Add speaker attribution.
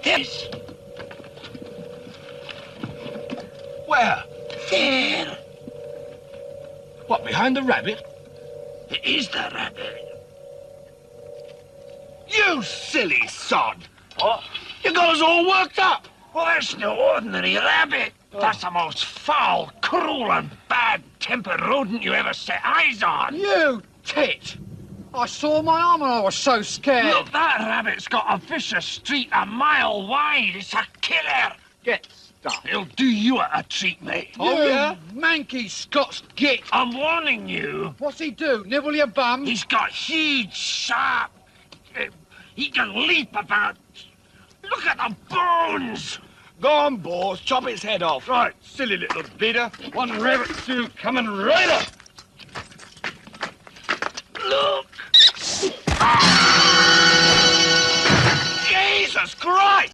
Speaker 1: Yes.
Speaker 2: Where?
Speaker 1: There.
Speaker 2: What, behind the rabbit?
Speaker 1: It is the rabbit.
Speaker 2: You silly sod!
Speaker 1: What?
Speaker 2: You got us all worked up!
Speaker 1: Well, that's no ordinary rabbit. That's the most foul, cruel and bad-tempered rodent you ever set eyes on.
Speaker 3: You tit! I saw my arm and I was so scared.
Speaker 1: Look, that rabbit's got a vicious streak a mile wide. It's a killer.
Speaker 3: Get stuck.
Speaker 1: He'll do you a treat, mate.
Speaker 3: Oh, yeah? Manky Scots git.
Speaker 1: I'm warning you.
Speaker 3: What's he do? Nibble your bum?
Speaker 1: He's got huge, sharp... he can leap about... Look at the bones!
Speaker 2: Go on, boys, chop its head off.
Speaker 3: Right, silly little bidder. One rabbit soon coming right up.
Speaker 1: Look!
Speaker 2: Jesus Christ!